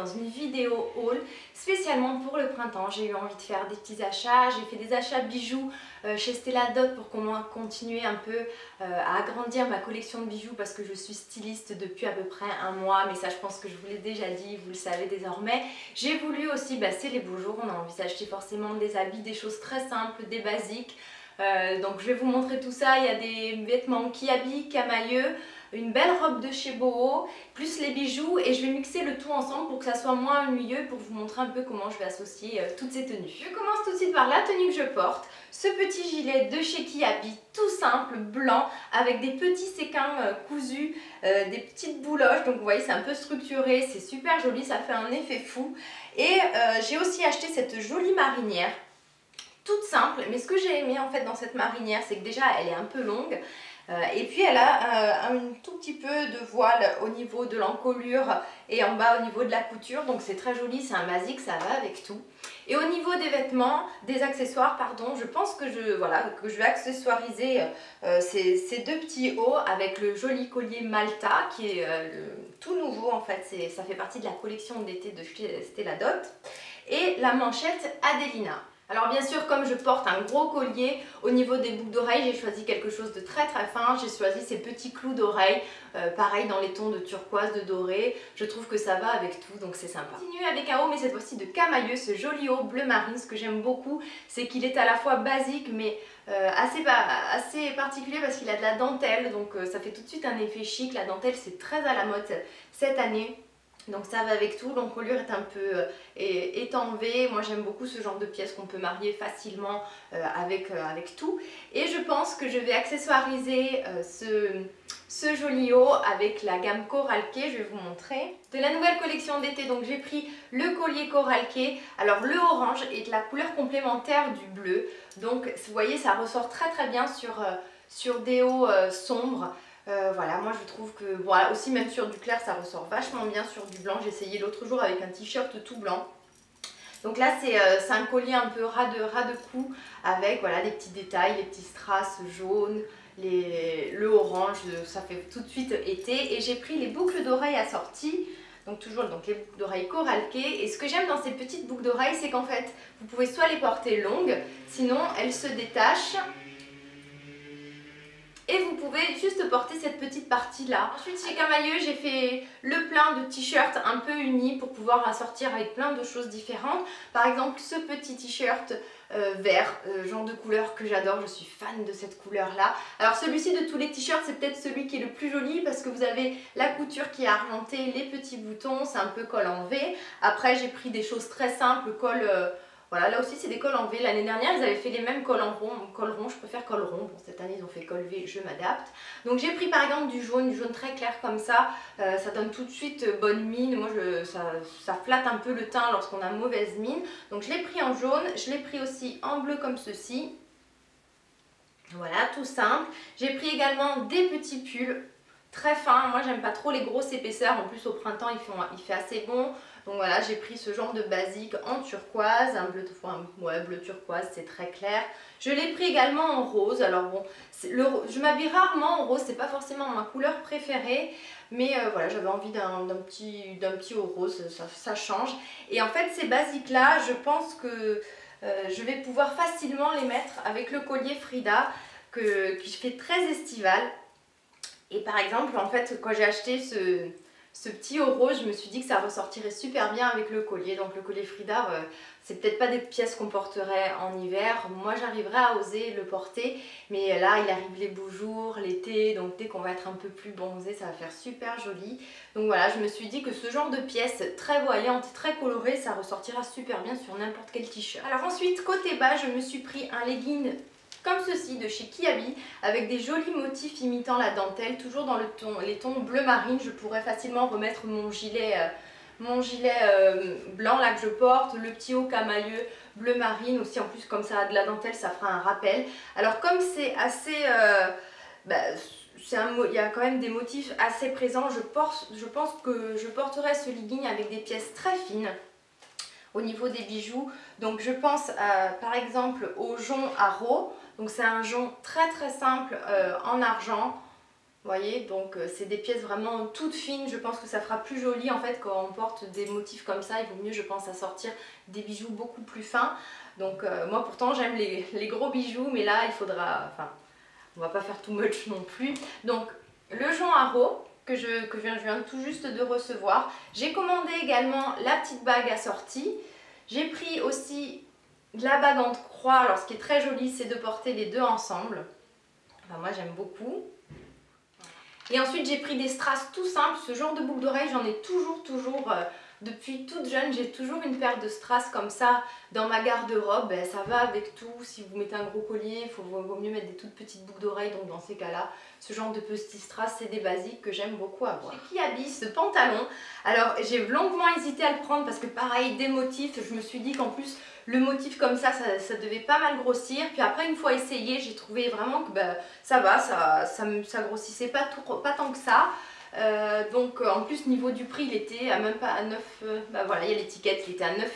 dans une vidéo haul spécialement pour le printemps. J'ai eu envie de faire des petits achats, j'ai fait des achats bijoux chez Stella Dot pour continuer un peu à agrandir ma collection de bijoux parce que je suis styliste depuis à peu près un mois, mais ça je pense que je vous l'ai déjà dit, vous le savez désormais. J'ai voulu aussi, c'est les beaux jours, on a envie d'acheter forcément des habits, des choses très simples, des basiques. Donc je vais vous montrer tout ça. Il y a des vêtements Kiabi, Camailleux, une belle robe de chez Boho, plus les bijoux, et je vais mixer le tout ensemble pour que ça soit moins ennuyeux, pour vous montrer un peu comment je vais associer toutes ces tenues. Je commence tout de suite par la tenue que je porte, ce petit gilet de chez Kiabi, tout simple, blanc, avec des petits séquins cousus, des petites bouloches, donc vous voyez c'est un peu structuré, c'est super joli, ça fait un effet fou. Et j'ai aussi acheté cette jolie marinière, toute simple, mais ce que j'ai aimé en fait dans cette marinière, c'est que déjà elle est un peu longue et puis elle a un tout petit peu de voile au niveau de l'encolure et en bas au niveau de la couture, donc c'est très joli, c'est un basique, ça va avec tout. Et au niveau des vêtements, des accessoires, pardon, je pense que je vais accessoiriser ces deux petits hauts avec le joli collier Malta qui est tout nouveau en fait, ça fait partie de la collection d'été de Stella Dot, et la manchette Adelina. Alors bien sûr, comme je porte un gros collier, au niveau des boucles d'oreilles, j'ai choisi quelque chose de très fin. J'ai choisi ces petits clous d'oreilles, pareil dans les tons de turquoise, de doré. Je trouve que ça va avec tout, donc c'est sympa. Je continue avec un haut, mais cette fois-ci de Camailleux, ce joli haut bleu marine. Ce que j'aime beaucoup, c'est qu'il est à la fois basique, mais assez particulier parce qu'il a de la dentelle. Donc ça fait tout de suite un effet chic. La dentelle, c'est très à la mode cette année. Donc ça va avec tout, l'encolure est un peu étanvée. Moi j'aime beaucoup ce genre de pièces qu'on peut marier facilement avec tout. Et je pense que je vais accessoiriser ce joli haut avec la gamme Coralqué, je vais vous montrer. De la nouvelle collection d'été, donc j'ai pris le collier Coralqué. Alors le orange est de la couleur complémentaire du bleu. Donc vous voyez ça ressort très bien sur des hauts sombres. Voilà, moi je trouve que, voilà, aussi même sur du clair ça ressort vachement bien sur du blanc. J'ai essayé l'autre jour avec un t-shirt tout blanc. Donc là c'est un collier un peu ras de cou avec voilà, les petits détails, les petits strass jaunes, le orange, ça fait tout de suite été. Et j'ai pris les boucles d'oreilles assorties. Donc toujours les boucles d'oreilles Coralqué. Et ce que j'aime dans ces petites boucles d'oreilles, c'est qu'en fait vous pouvez soit les porter longues, sinon elles se détachent. Et vous pouvez juste porter cette petite partie là. Ensuite chez Camailleux j'ai fait le plein de t-shirts un peu unis pour pouvoir assortir avec plein de choses différentes. Par exemple ce petit t-shirt vert, genre de couleur que j'adore, je suis fan de cette couleur là. Alors celui-ci de tous les t-shirts c'est peut-être celui qui est le plus joli parce que vous avez la couture qui est argentée, les petits boutons, c'est un peu col en V. Après j'ai pris des choses très simples, col... Voilà, là aussi c'est des cols en V. L'année dernière ils avaient fait les mêmes cols en rond, col rond, je préfère col rond. Bon, cette année ils ont fait col V, je m'adapte. Donc j'ai pris par exemple du jaune très clair comme ça. Ça donne tout de suite bonne mine. Moi ça flatte un peu le teint lorsqu'on a mauvaise mine. Donc je l'ai pris en jaune, je l'ai pris aussi en bleu comme ceci. Voilà, tout simple. J'ai pris également des petits pulls très fins. Moi j'aime pas trop les grosses épaisseurs, en plus au printemps il fait assez bon. Donc voilà, j'ai pris ce genre de basique en turquoise, un bleu turquoise, c'est très clair. Je l'ai pris également en rose. Alors bon, je m'habille rarement en rose, c'est pas forcément ma couleur préférée, mais voilà, j'avais envie d'un petit haut rose, ça change. Et en fait ces basiques là, je pense que je vais pouvoir facilement les mettre avec le collier Frida qui fait très estival. Et par exemple, en fait, quand j'ai acheté ce petit haut rose, je me suis dit que ça ressortirait super bien avec le collier. Donc le collier Frida, c'est peut-être pas des pièces qu'on porterait en hiver. Moi j'arriverai à oser le porter, mais là il arrive les beaux jours, l'été, donc dès qu'on va être un peu plus bronzé, ça va faire super joli. Donc voilà, je me suis dit que ce genre de pièces très voyantes, très colorées, ça ressortira super bien sur n'importe quel t-shirt. Alors ensuite, côté bas, je me suis pris un legging comme ceci de chez Kiabi avec des jolis motifs imitant la dentelle, toujours dans les tons bleu marine. Je pourrais facilement remettre mon gilet blanc là que je porte, le petit haut Camailleux bleu marine aussi. En plus comme ça a de la dentelle, ça fera un rappel. Alors comme c'est assez... il y a quand même des motifs assez présents, je pense que je porterai ce legging avec des pièces très fines au niveau des bijoux. Donc je pense par exemple au jonc à Rho. Donc c'est un jonc très simple en argent. Vous voyez, donc c'est des pièces vraiment toutes fines. Je pense que ça fera plus joli en fait quand on porte des motifs comme ça. Il vaut mieux, je pense, à sortir des bijoux beaucoup plus fins. Donc moi pourtant j'aime les gros bijoux, mais là il faudra, enfin on va pas faire too much non plus. Donc le joint haro que je viens tout juste de recevoir. J'ai commandé également la petite bague assortie. J'ai pris aussi la bague en croix. Alors ce qui est très joli, c'est de porter les deux ensemble. Enfin, moi j'aime beaucoup. Et ensuite j'ai pris des strass tout simples. Ce genre de boucle d'oreille, j'en ai toujours depuis toute jeune, j'ai toujours une paire de strass comme ça dans ma garde-robe. Ben, ça va avec tout. Si vous mettez un gros collier, il vaut mieux mettre des toutes petites boucles d'oreilles. Donc dans ces cas-là, ce genre de petits strass, c'est des basiques que j'aime beaucoup avoir. Chez Kiabi, ce pantalon. Alors j'ai longuement hésité à le prendre parce que pareil, des motifs, je me suis dit qu'en plus le motif comme ça devait pas mal grossir. Puis après, une fois essayé, j'ai trouvé vraiment que ben, ça va, ça grossissait pas tant que ça. Donc en plus niveau du prix il était à même pas à 9, bah voilà il y a l'étiquette qui était à 9,99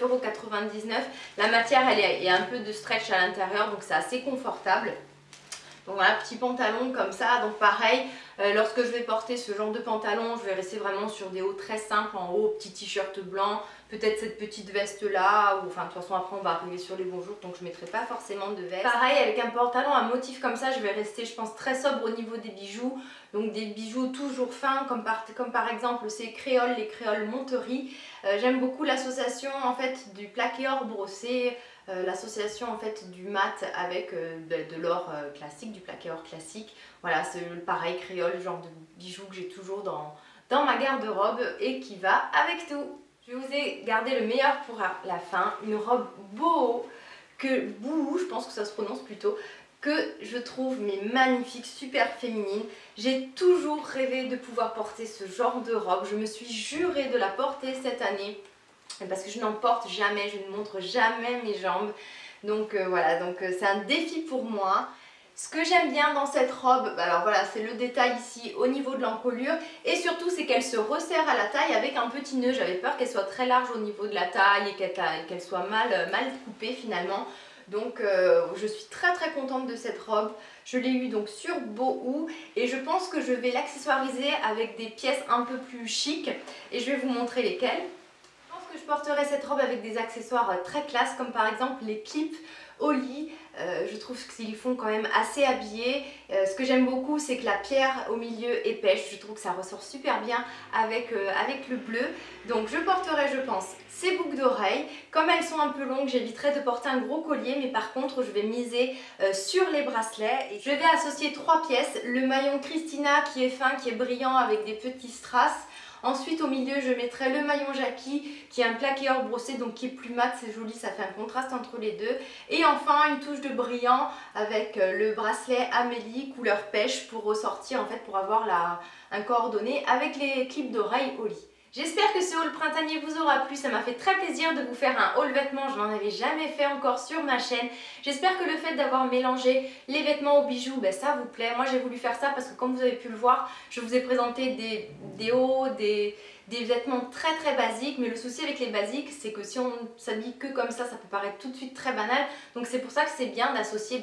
€. La matière il y a un peu de stretch à l'intérieur donc c'est assez confortable. Donc voilà, petit pantalon comme ça, donc pareil, lorsque je vais porter ce genre de pantalon, je vais rester vraiment sur des hauts très simples en haut, petit t-shirt blanc, peut-être cette petite veste là, ou enfin de toute façon après on va arriver sur les bons jours, donc je ne mettrai pas forcément de veste. Pareil avec un pantalon à motif comme ça, je vais rester je pense très sobre au niveau des bijoux, donc des bijoux toujours fins, comme par exemple ces créoles, les créoles Monterie. J'aime beaucoup l'association en fait du plaqué or brossé, l'association en fait du mat avec de l'or classique, du plaqué or classique. Voilà, c'est pareil créole, le genre de bijoux que j'ai toujours dans ma garde-robe et qui va avec tout. Je vous ai gardé le meilleur pour la fin, une robe boho, boho, je pense que ça se prononce plutôt, que je trouve mais magnifique, super féminine. J'ai toujours rêvé de pouvoir porter ce genre de robe, je me suis jurée de la porter cette année. Parce que je n'en porte jamais, je ne montre jamais mes jambes. Donc voilà, donc c'est un défi pour moi. Ce que j'aime bien dans cette robe, alors voilà, c'est le détail ici au niveau de l'encolure. Et surtout, c'est qu'elle se resserre à la taille avec un petit nœud. J'avais peur qu'elle soit très large au niveau de la taille et qu'elle soit mal coupée finalement. Donc je suis très contente de cette robe. Je l'ai eue donc sur Bohou et je pense que je vais l'accessoiriser avec des pièces un peu plus chic. Et je vais vous montrer lesquelles. Que je porterai cette robe avec des accessoires très classe comme par exemple les clips au lit. Je trouve qu'ils font quand même assez habillé. Ce que j'aime beaucoup c'est que la pierre au milieu est pêche. Je trouve que ça ressort super bien avec le bleu. Donc je porterai je pense ces boucles d'oreilles. Comme elles sont un peu longues j'éviterai de porter un gros collier mais par contre je vais miser sur les bracelets. Et je vais associer 3 pièces. Le maillon Christina qui est fin, qui est brillant avec des petits strass. Ensuite au milieu je mettrai le maillon Jackie qui est un plaqué or brossé donc qui est plus mat, c'est joli, ça fait un contraste entre les deux. Et enfin une touche de brillant avec le bracelet Amélie couleur pêche pour ressortir en fait pour avoir un coordonné avec les clips d'oreilles au lit. J'espère que ce haul printanier vous aura plu, ça m'a fait très plaisir de vous faire un haul vêtements, je n'en avais jamais fait encore sur ma chaîne. J'espère que le fait d'avoir mélangé les vêtements aux bijoux, ben, ça vous plaît. Moi j'ai voulu faire ça parce que comme vous avez pu le voir, je vous ai présenté des hauts, des vêtements très basiques. Mais le souci avec les basiques, c'est que si on s'habille que comme ça peut paraître tout de suite très banal. Donc c'est pour ça que c'est bien d'associer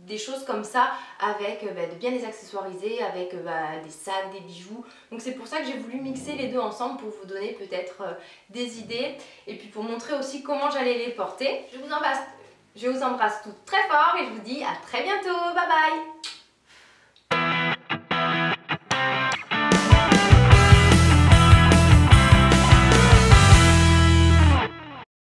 des choses comme ça avec de bien les accessoiriser avec des sacs, des bijoux. Donc c'est pour ça que j'ai voulu mixer les deux ensemble pour vous donner peut-être des idées et puis pour montrer aussi comment j'allais les porter. Je vous embrasse toutes très fort et je vous dis à très bientôt. Bye bye.